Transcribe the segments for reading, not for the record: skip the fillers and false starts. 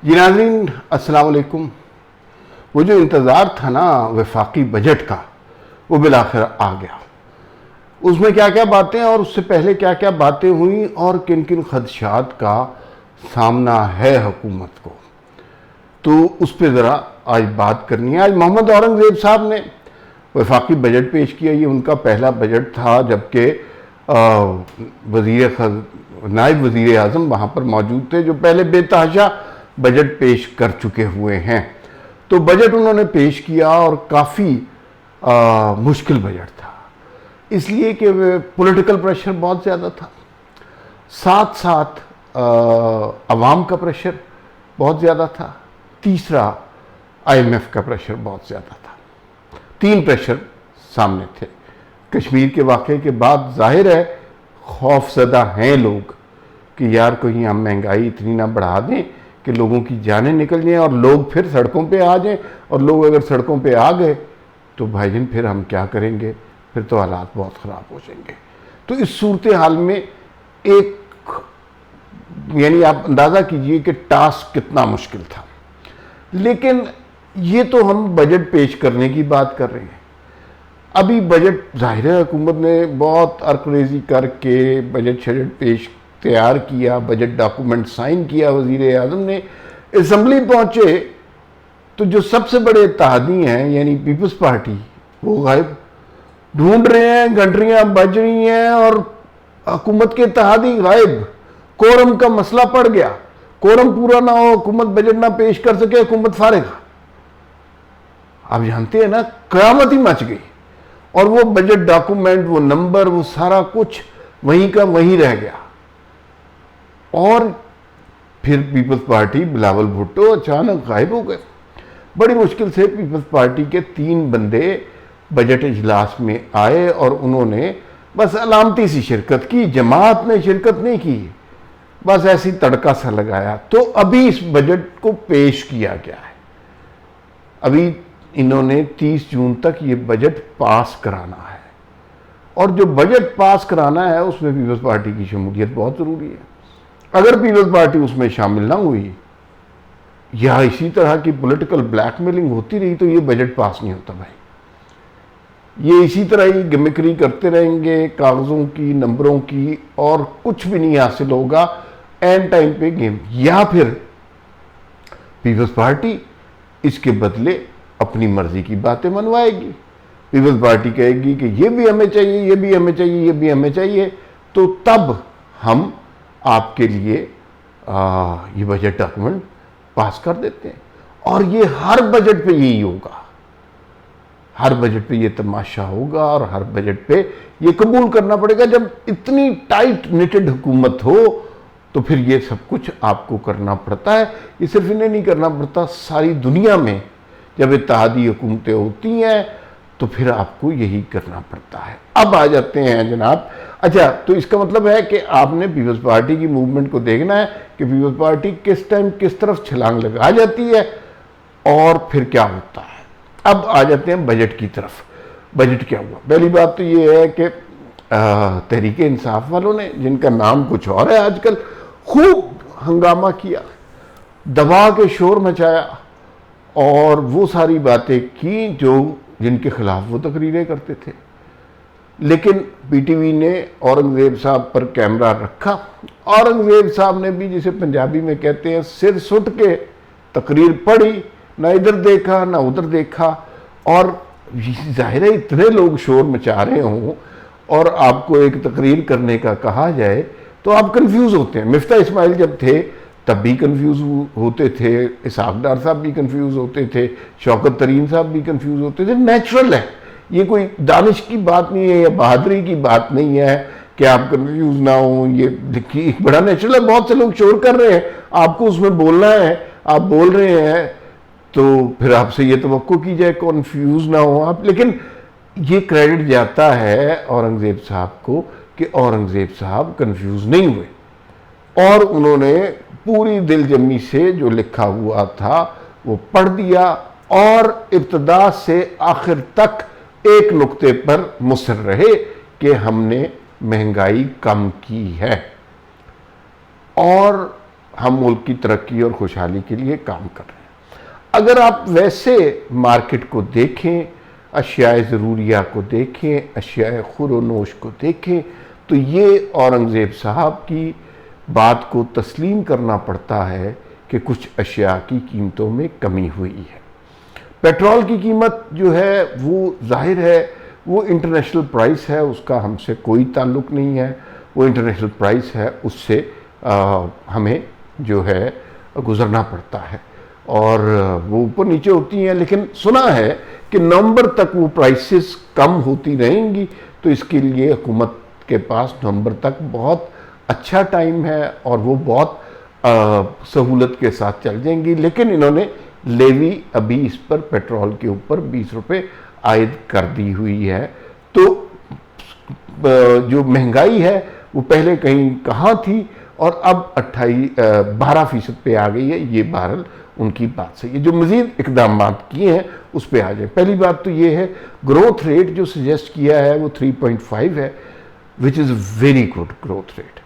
जी नाज़रीन, अस्सलाम वालेकुम। वो जो इंतज़ार था ना वफाकी बजट का, वो बिलाखिर आ गया। उसमें क्या क्या बातें और उससे पहले क्या क्या बातें हुई और किन किन खदशात का सामना है हुकूमत को, तो उस पर ज़रा आज बात करनी है। आज मोहम्मद औरंगज़ेब साहब ने वफाकी बजट पेश किया। ये उनका पहला बजट था, जबकि नायब वज़ीर आज़म वहाँ पर मौजूद थे, जो पहले बेतहाशा बजट पेश कर चुके हुए हैं। तो बजट उन्होंने पेश किया और काफ़ी मुश्किल बजट था, इसलिए कि पॉलिटिकल प्रेशर बहुत ज़्यादा था, साथ साथ अवाम का प्रेशर बहुत ज़्यादा था, तीसरा IMF का प्रेशर बहुत ज़्यादा था। तीन प्रेशर सामने थे। कश्मीर के वाक़े के बाद जाहिर है खौफज़दा हैं लोग कि यार कहीं हम महंगाई इतनी ना बढ़ा दें कि लोगों की जानें निकल जाएं और लोग फिर सड़कों पे आ जाएं, और लोग अगर सड़कों पे आ गए तो भाईजान फिर हम क्या करेंगे, फिर तो हालात बहुत ख़राब हो जाएंगे। तो इस सूरत हाल में एक यानी आप अंदाज़ा कीजिए कि टास्क कितना मुश्किल था। लेकिन ये तो हम बजट पेश करने की बात कर रहे हैं। अभी बजट जाहिर है हुकूमत ने बहुत अर्करेजी करके बजट शजट पेश तैयार किया, बजट डॉक्यूमेंट साइन किया वज़ीर आज़म ने, असम्बली पहुँचे तो जो सबसे बड़े इत्तेहादी हैं यानी पीपल्स पार्टी, वो गायब, ढूंढ रहे हैं, घंटियाँ बज रही हैं और हुकूमत के इत्तेहादी गायब। कोरम का मसला पड़ गया, कोरम पूरा ना हो, हुकूमत बजट ना पेश कर सके, हुकूमत फारेगा। आप जानते हैं ना, क़यामत ही मच गई। और वो बजट डॉक्यूमेंट, वो नंबर, वो सारा कुछ वहीं का वहीं रह गया। और फिर पीपल्स पार्टी बिलावल भुट्टो अचानक गायब हो गए। बड़ी मुश्किल से पीपल्स पार्टी के 3 बंदे बजट इजलास में आए और उन्होंने बस अलामती सी शिरकत की, जमात ने शिरकत नहीं की, बस ऐसी तड़का सा लगाया। तो अभी इस बजट को पेश किया गया है। अभी इन्होंने 30 जून तक ये बजट पास कराना है, और जो बजट पास कराना है उसमें पीपल्स पार्टी की शमूलियत बहुत ज़रूरी है। अगर पीपल्स पार्टी उसमें शामिल ना हुई या इसी तरह की पॉलिटिकल ब्लैकमेलिंग होती रही तो ये बजट पास नहीं होता भाई। ये इसी तरह ही गिमिक्री करते रहेंगे, कागज़ों की, नंबरों की, और कुछ भी नहीं हासिल होगा। एंड टाइम पे गेम, या फिर पीपल्स पार्टी इसके बदले अपनी मर्जी की बातें मनवाएगी। पीपल्स पार्टी कहेगी कि ये भी हमें चाहिए, ये भी हमें चाहिए, ये भी हमें चाहिए, तो तब हम आपके लिए ये बजट डॉक्यूमेंट पास कर देते हैं। और ये हर बजट पे यही होगा, हर बजट पे ये तमाशा होगा, और हर बजट पे ये कबूल करना पड़ेगा। जब इतनी टाइट निटेड हुकूमत हो तो फिर ये सब कुछ आपको करना पड़ता है। ये सिर्फ इन्हें नहीं करना पड़ता, सारी दुनिया में जब इत्तेहादी हुकूमतें होती हैं तो फिर आपको यही करना पड़ता है। अब आ जाते हैं जनाब, अच्छा, तो इसका मतलब है कि आपने पीपल्स पार्टी की मूवमेंट को देखना है कि पीपल्स पार्टी किस टाइम किस तरफ छलांग लगा जाती है और फिर क्या होता है। अब आ जाते हैं बजट की तरफ। बजट क्या हुआ? पहली बात तो ये है कि तहरीक इंसाफ वालों ने, जिनका नाम कुछ और है आजकल, खूब हंगामा किया, दबा के शोर मचाया और वो सारी बातें की जो जिनके खिलाफ वो तकरीरें करते थे। लेकिन पीटीवी ने औरंगज़ेब साहब पर कैमरा रखा। औरंगज़ेब साहब ने भी, जिसे पंजाबी में कहते हैं, सिर सुट के तकरीर पढ़ी, ना इधर देखा ना उधर देखा। और जाहिर है इतने लोग शोर मचा रहे हों और आपको एक तकरीर करने का कहा जाए तो आप कंफ्यूज होते हैं। मिफ्ता इस्माइल जब थे तब भी कंफ्यूज होते थे, इसहाक डार साहब भी कंफ्यूज होते थे, शौकत तरीन साहब भी कंफ्यूज होते थे। नेचुरल है, ये कोई दानिश की बात नहीं है या बहादुरी की बात नहीं है कि आप कंफ्यूज ना हो। ये देखिए बड़ा नेचुरल है, बहुत से लोग शोर कर रहे हैं, आपको उसमें बोलना है, आप बोल रहे हैं, तो फिर आपसे ये तवक्को की जाए कंफ्यूज ना हो आप। लेकिन ये क्रेडिट जाता है औरंगज़ेब साहब को कि औरंगज़ेब साहब कंफ्यूज नहीं हुए और उन्होंने पूरी दिलजमी से जो लिखा हुआ था वो पढ़ दिया और इब्तदा से आखिर तक एक नुक्ते पर मुसर रहे कि हमने महंगाई कम की है। और हम मुल्क की तरक्की और खुशहाली के लिए काम कर रहे हैं। अगर आप वैसे मार्केट को देखें, अशियाए ज़रूरिया को देखें, अशियाए खुरोनोश को देखें, तो ये औरंगज़ेब साहब की बात को तस्लीम करना पड़ता है कि कुछ अशिया की कीमतों में कमी हुई है। पेट्रोल की कीमत जो है वो जाहिर है वो इंटरनेशनल प्राइस है, उसका हमसे कोई ताल्लुक़ नहीं है, वो इंटरनेशनल प्राइस है, उससे हमें जो है गुज़रना पड़ता है और वो ऊपर नीचे होती हैं। लेकिन सुना है कि नवंबर तक वो प्राइसेस कम होती रहेंगी, तो इसके लिए हुकूमत के पास नवंबर तक बहुत अच्छा टाइम है और वो बहुत सहूलत के साथ चल जाएंगी। लेकिन इन्होंने लेवी अभी इस पर पेट्रोल के ऊपर 20 रुपये आयद कर दी हुई है। तो जो महंगाई है वो पहले कहीं कहाँ थी और अब 12% पे आ गई है। ये बहरहाल उनकी बात सही है। जो मज़ीद इकदाम किए हैं उस पर आ जाए। पहली बात तो ये है, ग्रोथ रेट जो सजेस्ट किया है वो 3.5 है, which is very good growth rate.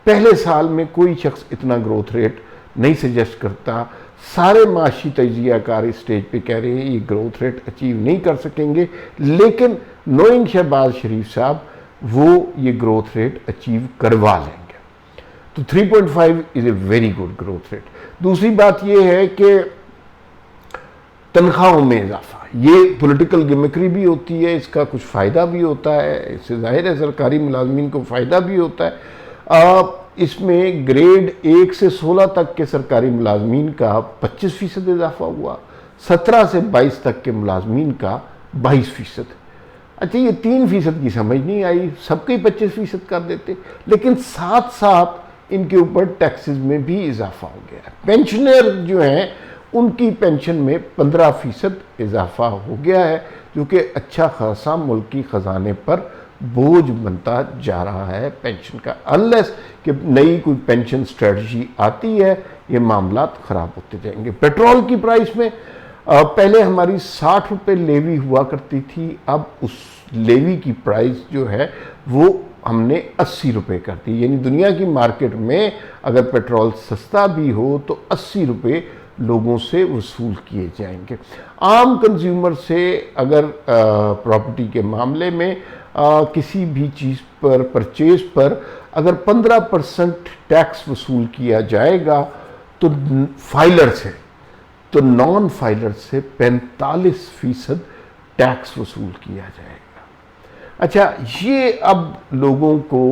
पहले साल में कोई शख्स इतना ग्रोथ रेट नहीं सजेस्ट करता। सारे माशी तजियाकार इस स्टेज पे कह रहे हैं ये ग्रोथ रेट अचीव नहीं कर सकेंगे, लेकिन नोइंग शहबाज शरीफ साहब वो ये ग्रोथ रेट अचीव करवा लेंगे। तो 3.5 is a very good growth rate. दूसरी बात ये है कि तनख्वाहों में इजाफा, ये पॉलिटिकल गिमिक्री भी होती है, इसका कुछ फ़ायदा भी होता है, इससे जाहिर है सरकारी मुलाजमीन को फ़ायदा भी होता है। इसमें ग्रेड 1 से 16 तक के सरकारी मुलाजमीन का 25% इजाफा हुआ, 17 से 22 तक के मुलाजमीन का 22%। अच्छा, ये 3% की समझ नहीं आई, सबके ही 25% कर देते, लेकिन साथ साथ इनके ऊपर टैक्सेस में भी इजाफा हो गया। पेंशनर जो हैं उनकी पेंशन में 15% इजाफा हो गया है, जो कि अच्छा खासा मुल्की ख़जाने पर बोझ बनता जा रहा है पेंशन का। अनलेस कि नई कोई पेंशन स्ट्रेटजी आती है, ये मामलात ख़राब होते जाएंगे। पेट्रोल की प्राइस में पहले हमारी 60 रुपये लेवी हुआ करती थी, अब उस लेवी की प्राइस जो है वो हमने 80 रुपये कर दी। यानी दुनिया की मार्केट में अगर पेट्रोल सस्ता भी हो तो 80 रुपये लोगों से वसूल किए जाएंगे। आम कंज्यूमर से अगर प्रॉपर्टी के मामले में किसी भी चीज़ पर परचेज पर अगर 15% टैक्स वसूल किया जाएगा तो फाइलर से, तो नॉन फाइलर से 45% टैक्स वसूल किया जाएगा। अच्छा, ये अब लोगों को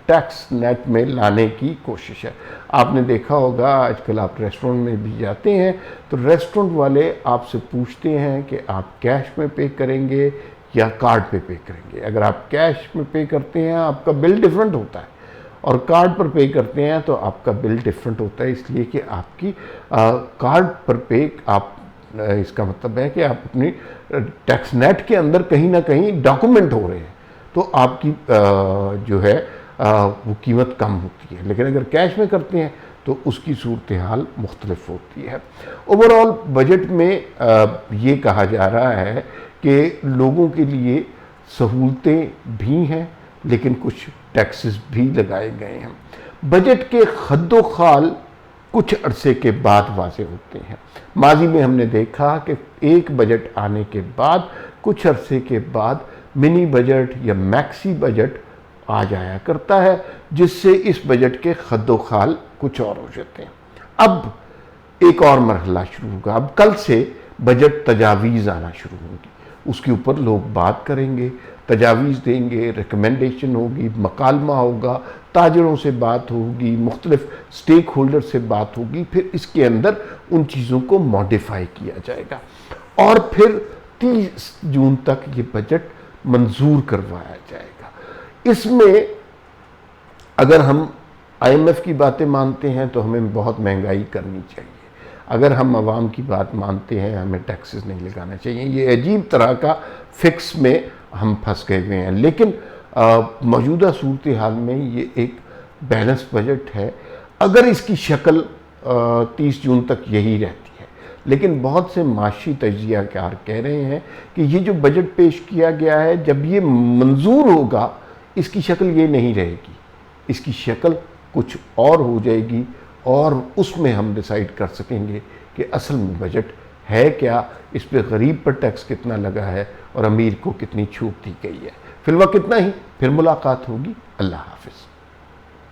टैक्स नेट में लाने की कोशिश है। आपने देखा होगा आजकल आप रेस्टोरेंट में भी जाते हैं तो रेस्टोरेंट वाले आपसे पूछते हैं कि आप कैश में पे करेंगे या कार्ड पे करेंगे। अगर आप कैश में पे करते हैं आपका बिल डिफरेंट होता है, और कार्ड पर पे करते हैं तो आपका बिल डिफरेंट होता है, इसलिए कि आपकी कार्ड पर पे आप इसका मतलब है कि आप अपनी टैक्स नेट के अंदर कहीं ना कहीं डॉक्यूमेंट हो रहे हैं, तो आपकी जो है वो कीमत कम होती है। लेकिन अगर कैश में करते हैं तो उसकी सूरत हाल मुख्तलिफ होती है। ओवरऑल बजट में ये कहा जा रहा है कि लोगों के लिए सहूलतें भी हैं, लेकिन कुछ टैक्सेस भी लगाए गए हैं। बजट के खद्दो खाल कुछ अरसे के बाद वाज़े होते हैं। माजी में हमने देखा कि एक बजट आने के बाद कुछ अरसे के बाद मिनी बजट या मैक्सी बजट आ जाया करता है, जिससे इस बजट के खद्दो खाल कुछ और हो जाते हैं। अब एक और मरहला शुरू होगा। अब कल से बजट तजावीज़ आना शुरू होंगी, उसके ऊपर लोग बात करेंगे, तजावीज़ देंगे, रिकमेंडेशन होगी, मकालमा होगा, ताजरों से बात होगी, मुख्तलिफ स्टेक होल्डर से बात होगी, फिर इसके अंदर उन चीज़ों को मॉडिफाई किया जाएगा और फिर 30 जून तक ये बजट मंजूर करवाया जाएगा। इसमें अगर हम IMF की बातें मानते हैं तो हमें बहुत महंगाई करनी चाहिए, अगर हम आवाम की बात मानते हैं हमें टैक्सेस नहीं लगाना चाहिए। ये अजीब तरह का फिक्स में हम फंस गए हुए हैं। लेकिन मौजूदा सूरत हाल में ये एक बैलेंस बजट है। अगर इसकी शक्ल 30 जून तक यही रहती है, लेकिन बहुत से माशी तजियाकार कह रहे हैं कि ये जो बजट पेश किया गया है जब ये मंजूर होगा इसकी शक्ल ये नहीं रहेगी, इसकी शक्ल कुछ और हो जाएगी और उसमें हम डिसाइड कर सकेंगे कि असल में बजट है क्या, इस पे गरीब पर टैक्स कितना लगा है और अमीर को कितनी छूट दी गई है। फिलहाल इतना ही, फिर मुलाकात होगी। अल्लाह हाफिज़।